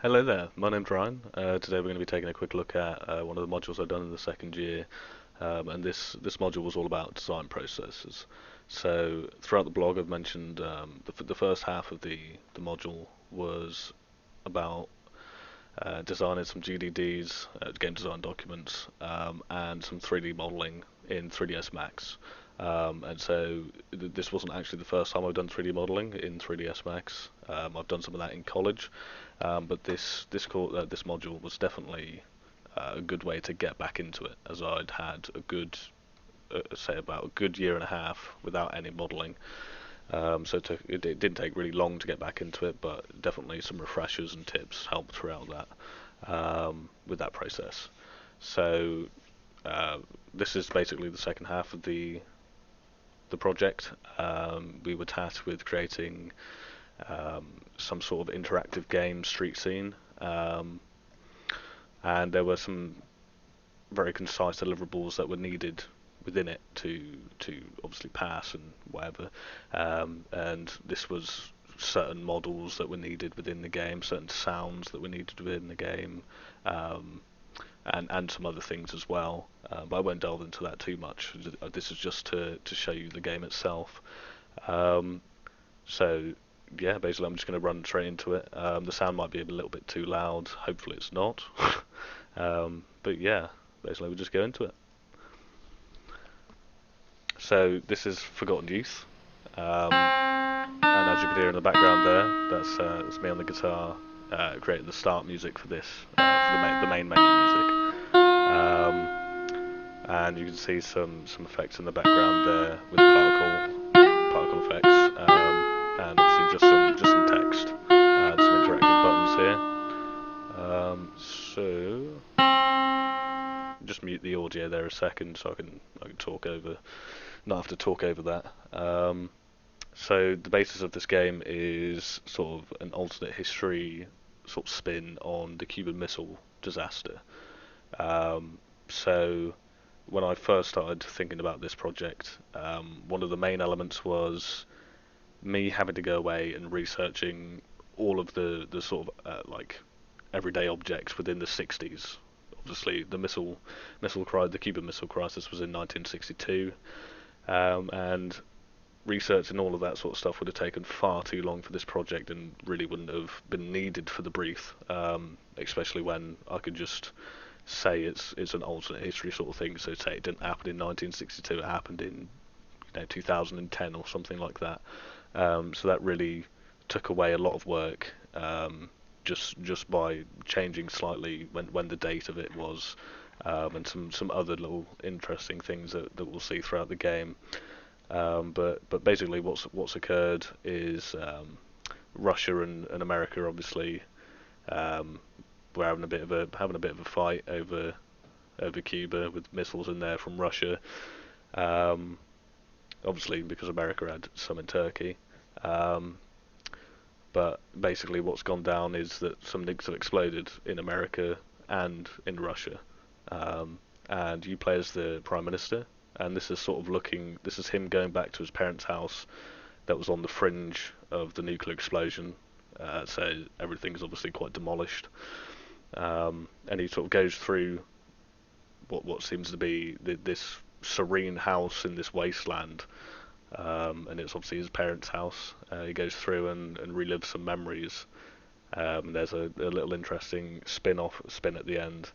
Hello there, my name's Ryan. Today we're going to be taking a quick look at one of the modules I've done in the second year, and this module was all about design processes. So throughout the blog I've mentioned the first half of the module was about designing some GDDs, game design documents, and some 3D modeling in 3ds Max. And so this wasn't actually the first time I've done 3D modeling in 3ds Max. I've done some of that in college, but this module was definitely a good way to get back into it, as I'd had a good say about a good year and a half without any modeling. It didn't take really long to get back into it, but definitely some refreshers and tips helped throughout that with that process. So this is basically the second half of the project. We were tasked with creating some sort of interactive game street scene, and there were some very concise deliverables that were needed within it to obviously pass and whatever. And this was certain models that were needed within the game, certain sounds that were needed within the game, and some other things as well. But I won't delve into that too much. This is just to show you the game itself. So yeah, basically I'm just going to run straight into it. The sound might be a little bit too loud. Hopefully it's not. But yeah, basically we'll just go into it. So this is Forgotten Youth, and as you can hear in the background there, that's me on the guitar creating the start music for this, for the main menu music. And you can see some effects in the background there with particle effects, and obviously just some text and some interactive buttons here. So just mute the audio there a second so I can talk over, not have to talk over that. So the basis of this game is sort of an alternate history sort of spin on the Cuban Missile disaster. So when I first started thinking about this project, one of the main elements was me having to go away and researching all of the sort of like everyday objects within the 60s. Obviously, the Cuban Missile Crisis was in 1962, and researching all of that sort of stuff would have taken far too long for this project and really wouldn't have been needed for the brief, especially when I could just say it's an alternate history sort of thing. So say it didn't happen in 1962, it happened in 2010 or something like that. So that really took away a lot of work, just by changing slightly when the date of it was, and some other little interesting things that we'll see throughout the game. But basically what's occurred is Russia and America obviously were having a bit of a fight over Cuba with missiles in there from Russia. Obviously because America had some in Turkey. But basically what's gone down is that some nukes have exploded in America and in Russia. And you play as the Prime Minister, and this is him going back to his parents' house that was on the fringe of the nuclear explosion. So everything's obviously quite demolished. And he sort of goes through what seems to be this serene house in this wasteland. And it's obviously his parents' house. He goes through and relives some memories. There's a little interesting spin at the end.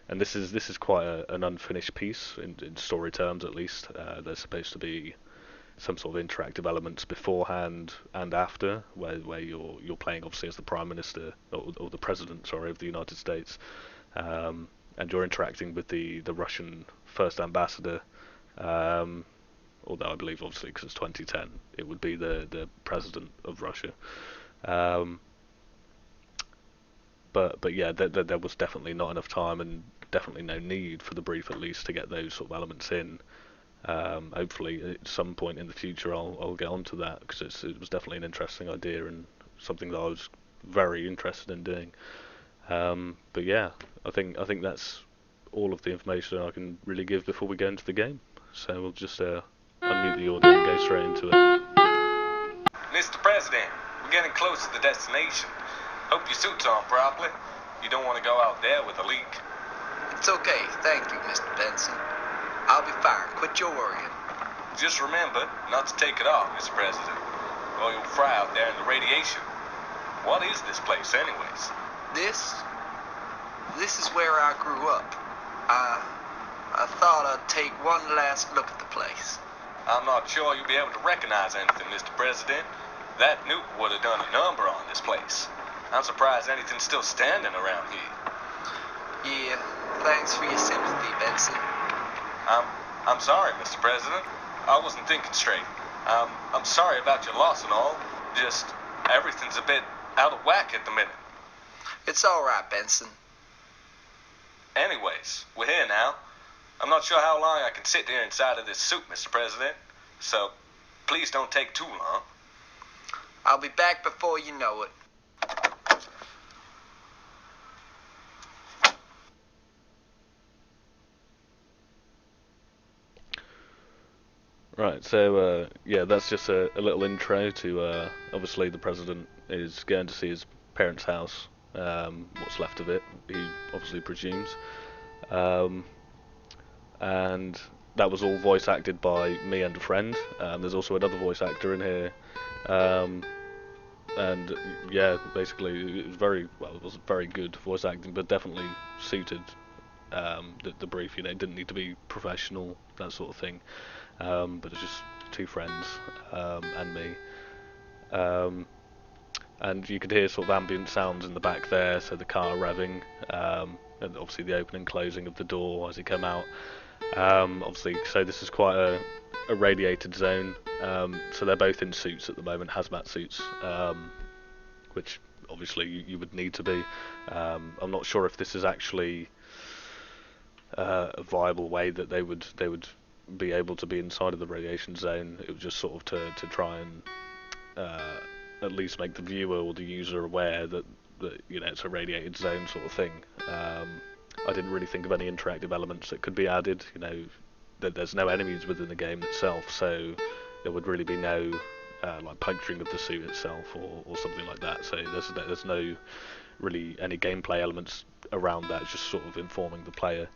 And this is quite an unfinished piece in story terms, at least. There's supposed to be some sort of interactive elements beforehand and after, where you're playing obviously as the Prime Minister or the President, sorry, of the United States, and you're interacting with the Russian First Ambassador. Although I believe obviously because it's 2010, it would be the President of Russia. But yeah, there was definitely not enough time and definitely no need for the brief, at least, to get those sort of elements in. Hopefully at some point in the future I'll get onto that, because it was definitely an interesting idea and something that I was very interested in doing. But yeah, I think that's all of the information I can really give before we go into the game. So we'll just unmute the audio and go straight into it. Mr. President, we're getting close to the destination. Hope your suit's on properly. You don't want to go out there with a leak. It's okay, thank you, Mr. Benson. I'll be fine, quit your worrying. Just remember not to take it off, Mr. President, or you'll fry out there in the radiation. What is this place, anyways? This is where I grew up. I thought I'd take one last look at the place. I'm not sure you'll be able to recognize anything, Mr. President. That nuke would have done a number on this place. I'm surprised anything's still standing around here. Yeah, thanks for your sympathy, Benson. I'm sorry, Mr. President. I wasn't thinking straight. I'm sorry about your loss and all. Just, everything's a bit out of whack at the minute. It's all right, Benson. Anyways, we're here now. I'm not sure how long I can sit here inside of this suit, Mr. President. So, please don't take too long. I'll be back before you know it. Right, so yeah, that's just a little intro to obviously the president is going to see his parents' house, what's left of it, he obviously presumes, and that was all voice acted by me and a friend. There's also another voice actor in here, and yeah, basically it was it was very good voice acting, but definitely suited the brief. You know, it didn't need to be professional, that sort of thing. But it's just two friends and me, and you could hear sort of ambient sounds in the back there, so the car revving, and obviously the opening and closing of the door as he came out. Obviously, so this is quite a radiated zone, so they're both in suits at the moment, hazmat suits, which obviously you would need to be. I'm not sure if this is actually a viable way that they would be able to be inside of the radiation zone. It was just sort of to try and at least make the viewer or the user aware that you know, it's a radiated zone sort of thing. I didn't really think of any interactive elements that could be added. You know, there's no enemies within the game itself, so there would really be no like puncturing of the suit itself or something like that. So there's no really any gameplay elements around that. It's just sort of informing the player.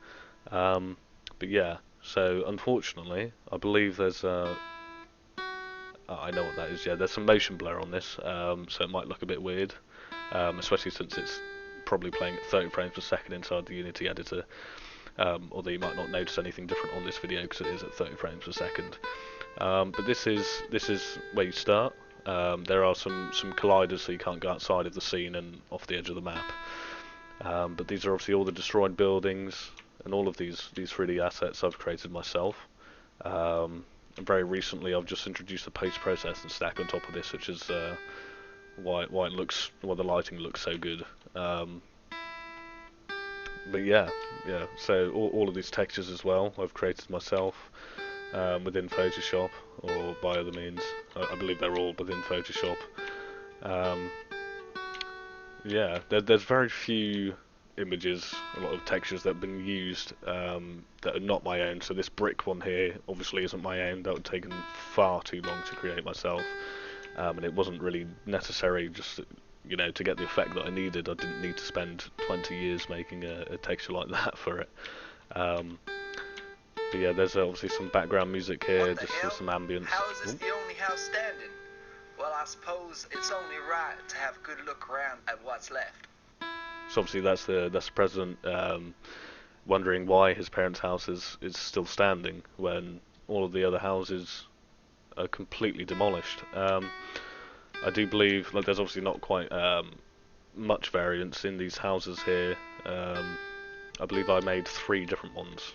But yeah. So unfortunately, I believe there's I know what that is. Yeah, there's some motion blur on this, so it might look a bit weird, especially since it's probably playing at 30 frames per second inside the Unity editor. Although you might not notice anything different on this video because it is at 30 frames per second. But this is where you start. There are some colliders, so you can't go outside of the scene and off the edge of the map. But these are obviously all the destroyed buildings. And all of these 3D assets I've created myself. And very recently I've just introduced a post-processing stack on top of this, which is why the lighting looks so good. But yeah. So all of these textures as well I've created myself within Photoshop or by other means. I believe they're all within Photoshop. Yeah, there's very few images, a lot of textures that have been used that are not my own. So this brick one here obviously isn't my own. That would have taken far too long to create myself, and it wasn't really necessary. Just, you know, to get the effect that I needed, I didn't need to spend 20 years making a texture like that for it. But yeah, there's obviously some background music here, just some ambience. How is this the only house standing? Well, I suppose it's only right to have a good look around at what's left. So obviously that's the president wondering why his parents' house is still standing when all of the other houses are completely demolished. I do believe, like, there's obviously not quite much variance in these houses here. I believe I made 3 different ones,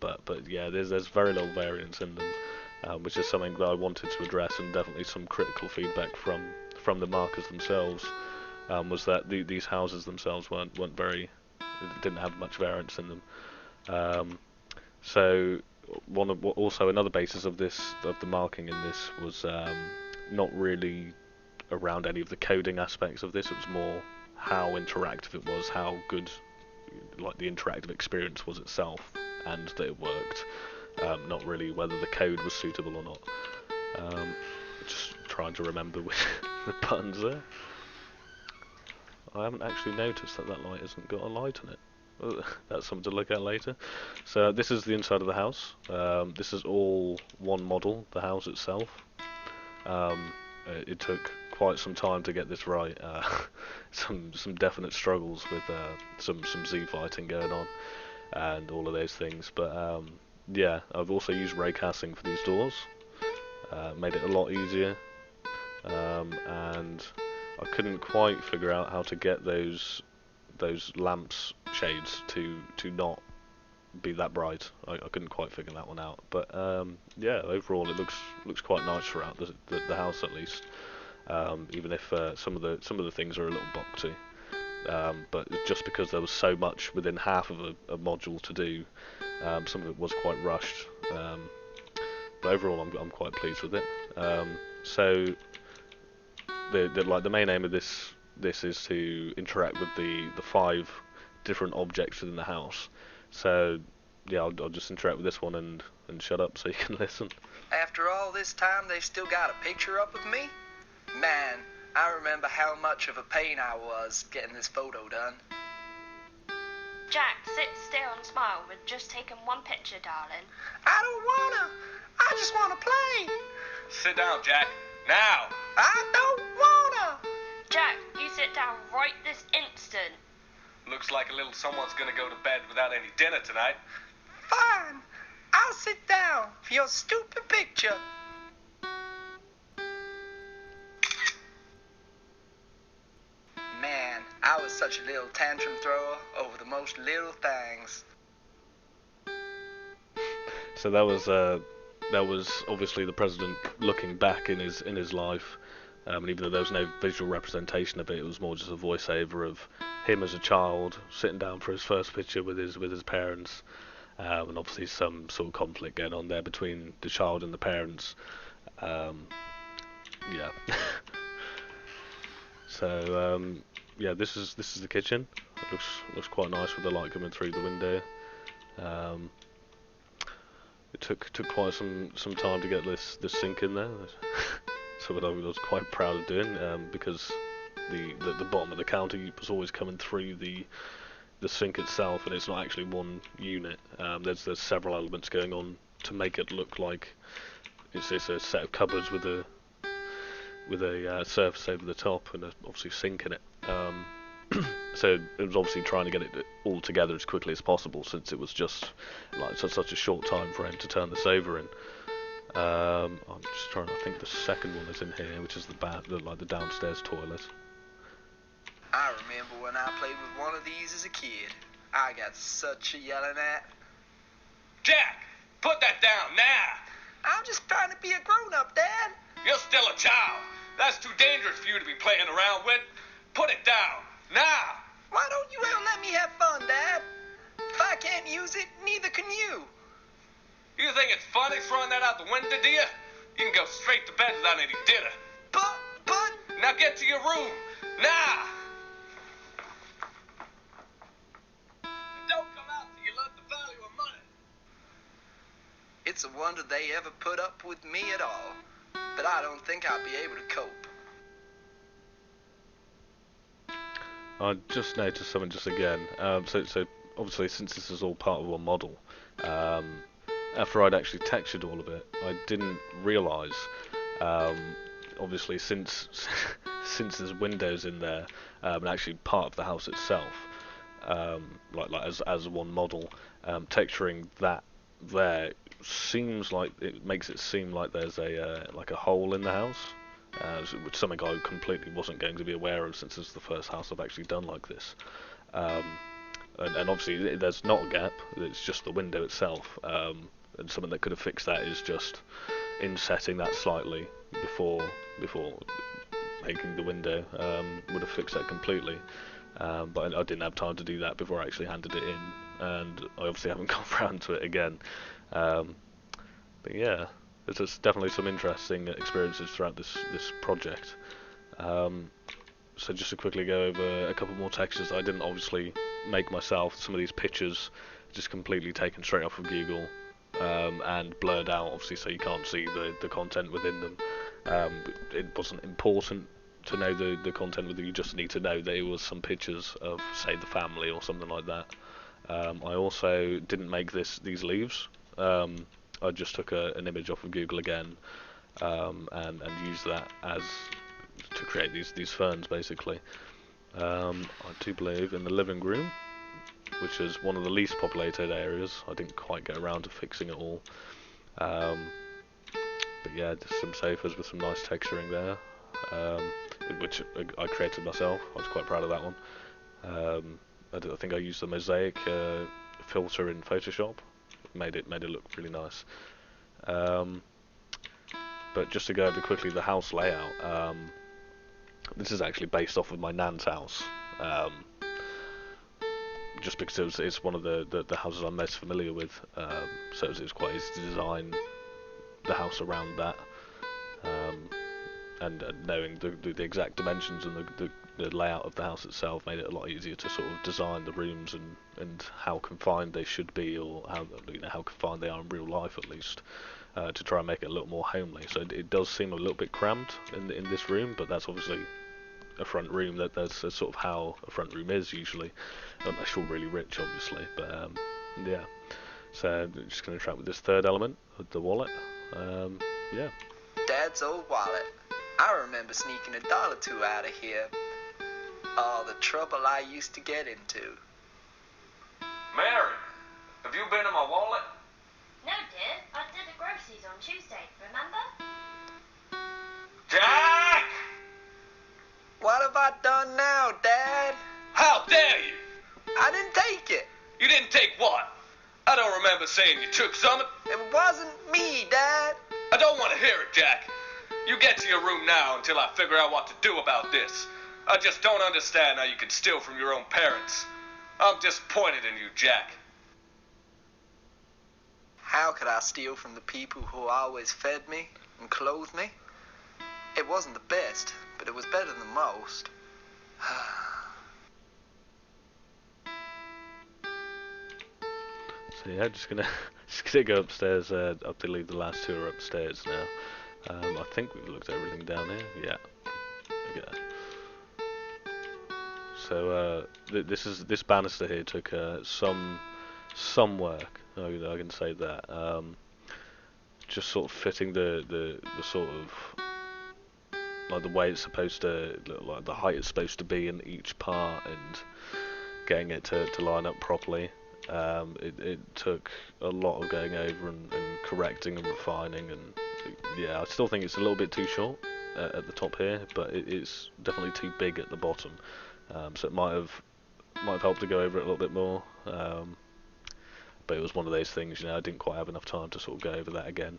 but yeah, there's very little variance in them, which is something that I wanted to address, and definitely some critical feedback from the markers themselves. Was that these houses themselves didn't have much variance in them. So also another basis of the marking in this was not really around any of the coding aspects of this. It was more how interactive it was, how good like the interactive experience was itself, and that it worked. Not really whether the code was suitable or not. Just trying to remember the buttons there. I haven't actually noticed that that light hasn't got a light on it. That's something to look at later. So this is the inside of the house. This is all one model, the house itself. It took quite some time to get this right. Some definite struggles with some Z fighting going on and all of those things. But yeah, I've also used ray casting for these doors. Made it a lot easier. And I couldn't quite figure out how to get those lamps shades to not be that bright. I couldn't quite figure that one out. But yeah, overall it looks quite nice throughout the house at least. Even if some of the things are a little boxy. But just because there was so much within half of a module to do, some of it was quite rushed. But overall, I'm quite pleased with it. So the main aim of this is to interact with the 5 different objects within the house. So yeah, I'll just interact with this one and shut up so you can listen. After all this time, they've still got a picture up of me? Man, I remember how much of a pain I was getting this photo done. Jack, sit still and smile. We're just taking one picture, darling. I don't wanna. I just wanna play. Sit down, Jack. Now! I don't wanna. Jack, you sit down right this instant. Looks like a little someone's gonna go to bed without any dinner tonight. Fine. I'll sit down for your stupid picture. Man, I was such a little tantrum thrower over the most little things. So that was obviously the president looking back in his life, and even though there was no visual representation of it, it was more just a voiceover of him as a child sitting down for his first picture with his parents, and obviously some sort of conflict going on there between the child and the parents. Yeah. So yeah, this is the kitchen. It looks quite nice with the light coming through the window. It took quite some time to get this sink in there. So what I was quite proud of doing, because the bottom of the counter was always coming through the sink itself, and it's not actually one unit. There's several elements going on to make it look like it's a set of cupboards with a surface over the top and obviously sink in it. So it was obviously trying to get it all together as quickly as possible, since it was just like such a short time frame to turn this over in. I'm just trying to think. The second one is in here, which is the downstairs toilet. I remember when I played with one of these as a kid. I got such a yelling at. Jack, put that down now! I'm just trying to be a grown-up, Dad. You're still a child. That's too dangerous for you to be playing around with. Put it down, now! Why don't you ever let me have fun, Dad? If I can't use it, neither can you. You think it's funny throwing that out the window, do you? You can go straight to bed without any dinner. But... Now get to your room, now! And don't come out till you learn the value of money. It's a wonder they ever put up with me at all. But I don't think I'll be able to cope. I just noticed something just again. So obviously, since this is all part of one model, after I'd actually textured all of it, I didn't realise. Obviously, since there's windows in there, and actually part of the house itself, like as one model, texturing that there seems like it makes it seem like there's a hole in the house. Which something I completely wasn't going to be aware of, since this is the first house I've actually done like this. And obviously there's not a gap, it's just the window itself. And something that could have fixed that is just insetting that slightly before making the window. Would have fixed that completely. But I didn't have time to do that before I actually handed it in, and I obviously haven't gone round to it again. But yeah. There's definitely some interesting experiences throughout this project. So just to quickly go over a couple more textures I didn't obviously make myself. Some of these pictures just completely taken straight off of Google, and blurred out, obviously, so you can't see the content within them. It wasn't important to know the content with it. You just need to know there was some pictures of, say, the family or something like that. I also didn't make these leaves. I just took an image off of Google again, and used that as to create these ferns basically. I do believe in the living room, which is one of the least populated areas. I didn't quite get around to fixing it all. But yeah, just some sofas with some nice texturing there, which I created myself. I was quite proud of that one. I think I used the mosaic filter in Photoshop. Made it look really nice. But just to go over quickly the house layout. This is actually based off of my nan's house. Just because it's one of the houses I'm most familiar with, so it was quite easy to design the house around that, and knowing the exact dimensions and the layout of the house itself made it a lot easier to sort of design the rooms and how confined they should be, or how confined they are in real life at least, to try and make it a little more homely. So it does seem a little bit cramped in this room, but that's obviously a front room. That's sort of how a front room is usually, unless you're really rich, obviously. But yeah. So I'm just going to interact with this third element, the wallet. Yeah. Dad's old wallet. I remember sneaking $1 or $2 out of here. All the trouble I used to get into. Mary, have you been in my wallet? No, dear. I did the groceries on Tuesday, remember? Jack! What have I done now, Dad? How dare you? I didn't take it. You didn't take what? I don't remember saying you took something. It wasn't me, Dad. I don't want to hear it, Jack. You get to your room now until I figure out what to do about this. I just don't understand how you can steal from your own parents. I'm disappointed in you, Jack. How could I steal from the people who always fed me and clothed me? It wasn't the best, but it was better than most. So yeah, just gonna go upstairs. I believe the last two are upstairs now. I think we've looked at everything down here. Yeah. Okay. So this banister here took some work. I can say that. Just sort of fitting the sort of like the way it's supposed to, like the height it's supposed to be in each part, and getting it to line up properly. It took a lot of going over and correcting and refining, and yeah, I still think it's a little bit too short at the top here, but it's definitely too big at the bottom. So it might have helped to go over it a little bit more. But it was one of those things, I didn't quite have enough time to sort of go over that again.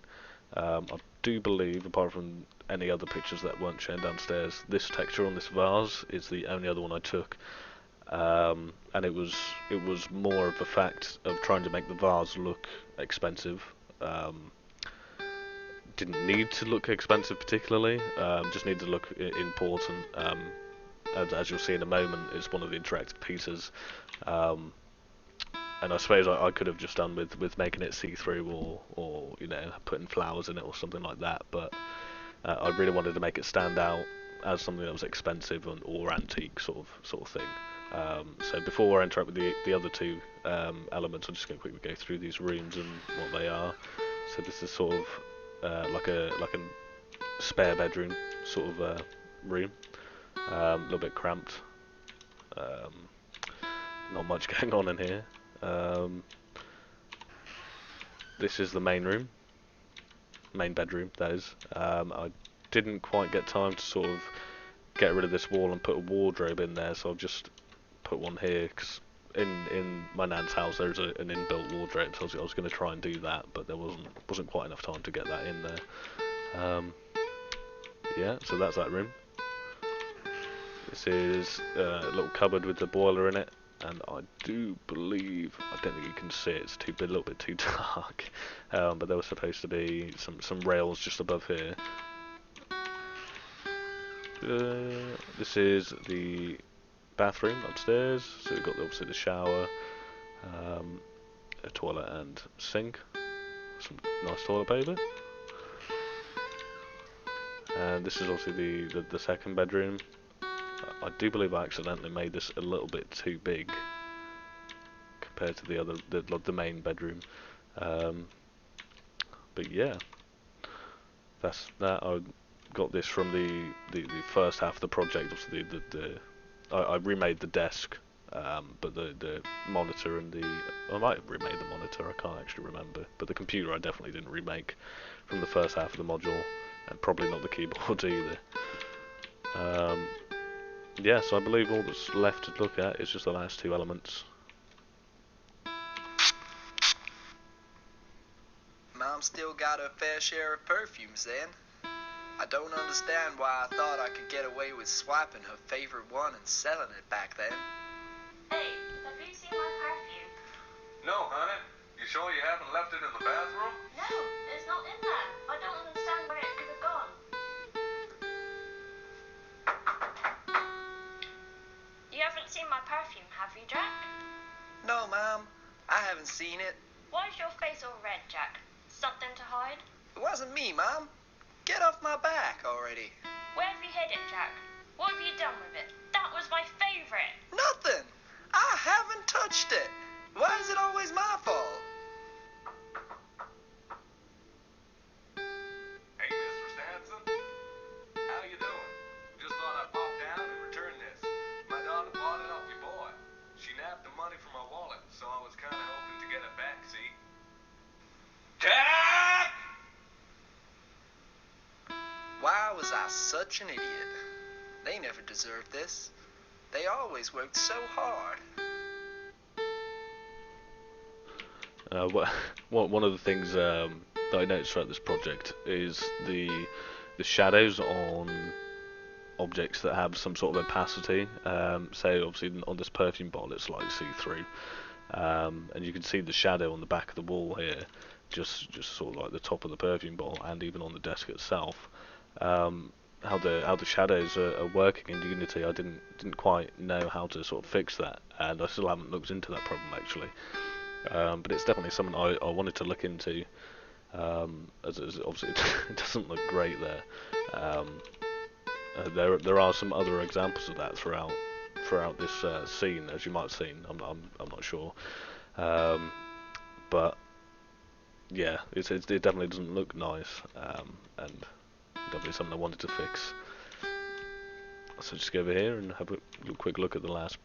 I do believe, apart from any other pictures that weren't shown downstairs, this texture on this vase is the only other one I took. And it was more of the fact of trying to make the vase look expensive. Didn't need to look expensive particularly, just needed to look important. As you'll see in a moment, it's one of the interactive pieces. And I suppose I could have just done with making it see-through, or putting flowers in it or something like that. But I really wanted to make it stand out as something that was expensive or antique sort of thing. So before I interact with the other two elements, I'm just going to quickly go through these rooms and what they are. So this is sort of like a spare bedroom sort of room, a little bit cramped. Not much going on in here. This is the main bedroom, that is. I didn't quite get time to sort of get rid of this wall and put a wardrobe in there, so I've just put one here, because in my nan's house there's an inbuilt wardrobe, so I was going to try and do that, but there wasn't quite enough time to get that in there. Yeah, so that's that room. This is a little cupboard with the boiler in it, and I do believe, I don't think you can see it, it's a little bit too dark, but there was supposed to be some rails just above here. This is the bathroom upstairs, so we've got obviously the shower, a toilet and sink, some nice toilet paper. And this is obviously the second bedroom. I do believe I accidentally made this a little bit too big compared to the main bedroom. But yeah, that's that. I got this from the first half of the project. Obviously, I remade the desk, but the monitor and I might have remade the monitor. I can't actually remember. But the computer I definitely didn't remake from the first half of the module, and probably not the keyboard either. Yeah, so I believe all that's left to look at is just the last two elements. Mom still got her fair share of perfumes then. I don't understand why I thought I could get away with swiping her favorite one and selling it back then. Hey, have you seen my perfume? No, honey. You sure you haven't left it in the bathroom? No, it's not in there. I don't understand where it could have gone. You haven't seen my perfume, have you, Jack? No, Mom, I haven't seen it. Why is your face all red, Jack? Something to hide? It wasn't me, Mom. Get off my back already. Where have you hid it, Jack? What have you done with it? That was my favourite. Nothing. I haven't touched it. Why is it always my fault? Hey, Mr. Stanson. How you doing? Just thought I'd pop down and return this. My daughter bought it off your boy. She nabbed the money from my wallet, so I was kind of hoping to get it back, see? Jack! Why was I such an idiot? They never deserved this. They always worked so hard. One of the things that I noticed throughout this project is the shadows on objects that have some sort of opacity. Say, obviously, on this perfume bottle, it's slightly see-through, and you can see the shadow on the back of the wall here, just sort of like the top of the perfume bottle, and even on the desk itself. How the shadows are working in Unity, I didn't quite know how to sort of fix that, and I still haven't looked into that problem actually. But it's definitely something I wanted to look into, as obviously it doesn't look great there. There are some other examples of that throughout this scene, as you might have seen. I'm not sure, but yeah, it definitely doesn't look nice, and definitely something I wanted to fix. So just go over here and have a quick look at the last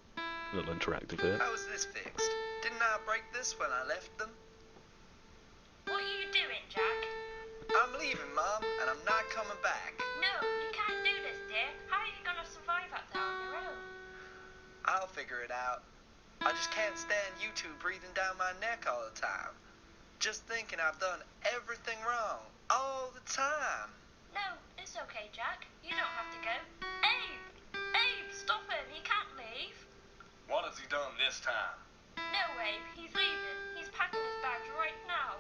little interactive here. How is this fixed? Didn't I break this when I left them? What are you doing, Jack? I'm leaving, Mom, and I'm not coming back. No, you can't do this, dear. How are you going to survive out there on your own? I'll figure it out. I just can't stand you two breathing down my neck all the time. Just thinking I've done everything wrong all the time. No, it's okay, Jack. You don't have to go. Abe, stop him. He can't leave. What has he done this time? No, Abe, he's leaving. He's packing his bags right now.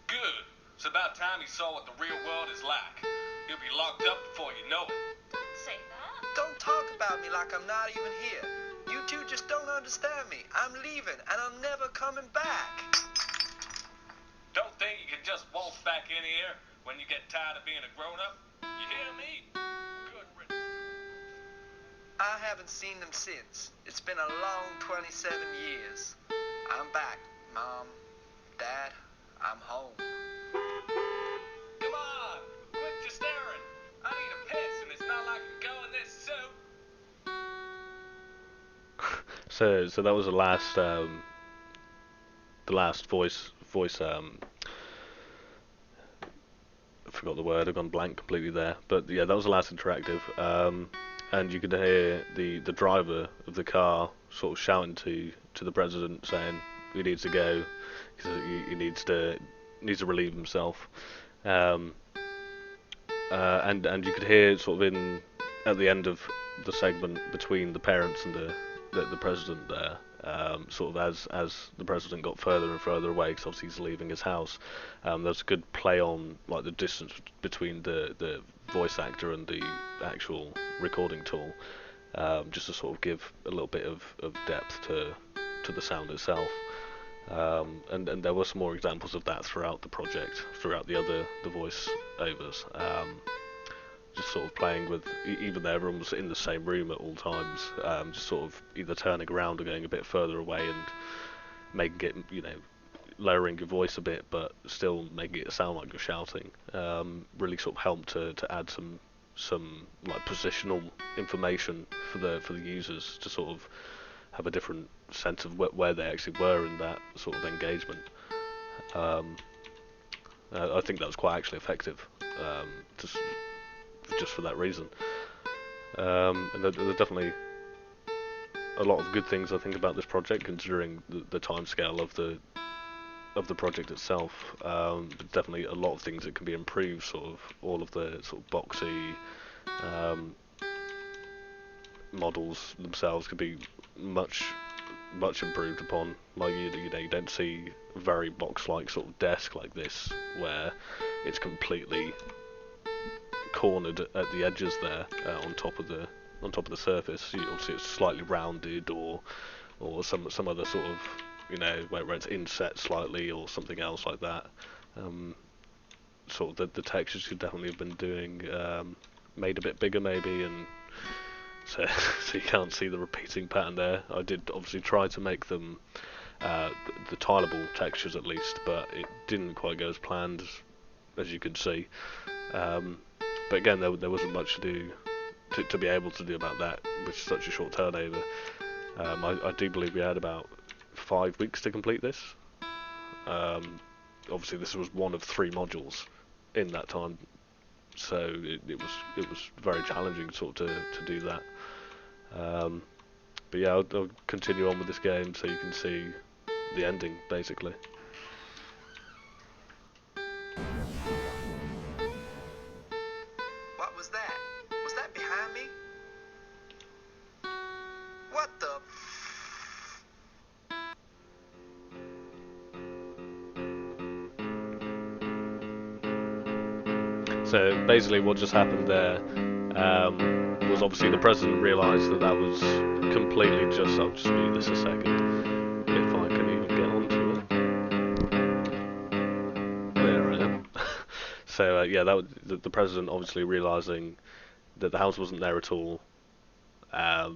Good. It's about time he saw what the real world is like. He'll be locked up before you know it. Don't say that. Don't talk about me like I'm not even here. You two just don't understand me. I'm leaving, and I'm never coming back. Don't think you can just waltz back in here when you get tired of being a grown-up. You hear me? Good riddance. I haven't seen them since. It's been a long 27 years. I'm back, Mom, Dad, I'm home. Come on, quit your staring. I need a piss, and it's not like I'm going this soon. So that was the last voice. I forgot the word. I've gone blank completely there. But yeah, that was the last interactive. And you could hear the driver of the car sort of shouting to the president, saying he needs to go because he needs to relieve himself. And you could hear sort of at the end of the segment between the parents and the president there, sort of as the president got further and further away, because obviously he's leaving his house. There's a good play on like the distance between the voice actor and the actual recording tool, just to sort of give a little bit of depth to the sound itself. And there were some more examples of that throughout the project, throughout the voice overs. just sort of playing with, even though everyone was in the same room at all times, just sort of either turning around or going a bit further away and making it, lowering your voice a bit, but still making it sound like you're shouting. Really sort of helped to add some like positional information for the users to sort of have a different sense of where they actually were in that sort of engagement. I think that was quite actually effective, just for that reason. And there's definitely a lot of good things I think about this project, considering the timescale of the project itself. But definitely a lot of things that can be improved. Sort of all of the sort of boxy models themselves could be much improved upon. Like you don't see a very box-like sort of desk like this where it's completely cornered at the edges there, on top of the surface. Obviously it's slightly rounded, or some other sort of, where it's inset slightly or something else like that. Sort of the textures could definitely have been doing, made a bit bigger maybe, and so you can't see the repeating pattern there. I did obviously try to make them the tileable textures at least, but it didn't quite go as planned, as you can see. But again, there wasn't much to do to be able to do about that with such a short turnover. I do believe we had about 5 weeks to complete this. Obviously, this was one of 3 modules in that time, so it was very challenging sort of to do that. But yeah, I'll continue on with this game so you can see the ending basically. What was that? Was that behind me? What the? So basically what just happened there was obviously the president realised that was completely just... I'll just mute this a second, if I can even get onto it. There I am. So yeah, the president obviously realising that the house wasn't there at all, it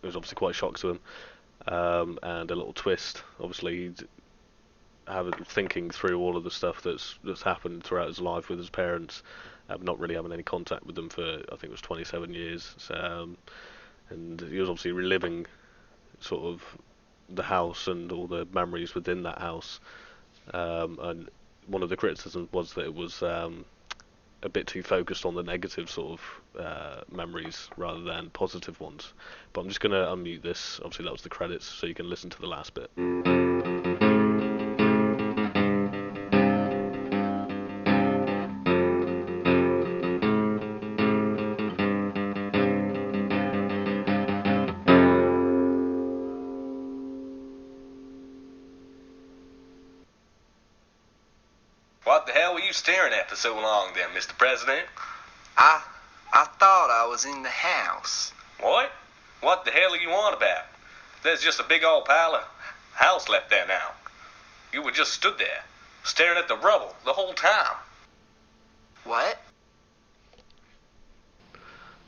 was obviously quite a shock to him, and a little twist. Obviously he'd thinking through all of the stuff that's happened throughout his life with his parents, not really having any contact with them for, I think it was 27 years. So, and he was obviously reliving sort of the house and all the memories within that house. And one of the criticisms was that it was a bit too focused on the negative sort of memories rather than positive ones. But I'm just going to unmute this. Obviously that was the credits, so you can listen to the last bit. What the hell were you staring at for so long then, Mr. President? I thought I was in the house. What? What the hell are you on about? There's just a big old pile of house left there now. You were just stood there, staring at the rubble the whole time. What?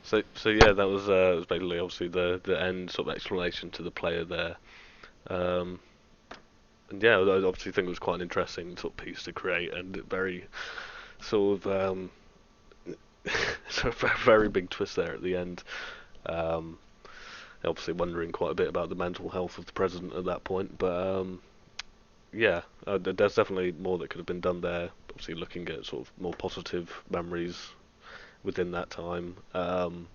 So yeah, that was basically obviously the end sort of explanation to the player there. And yeah, I obviously think it was quite an interesting sort of piece to create, and very sort of sort of very big twist there at the end. Obviously wondering quite a bit about the mental health of the president at that point, but yeah, there's definitely more that could have been done there. Obviously looking at sort of more positive memories within that time, and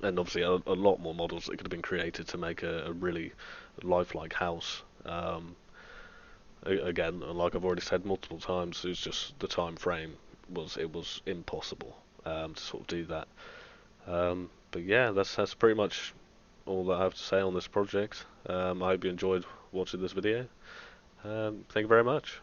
obviously a lot more models that could have been created to make a really lifelike house. Again, like I've already said multiple times, it's just the time frame was impossible to sort of do that. But yeah, that's pretty much all that I have to say on this project. I hope you enjoyed watching this video. Thank you very much.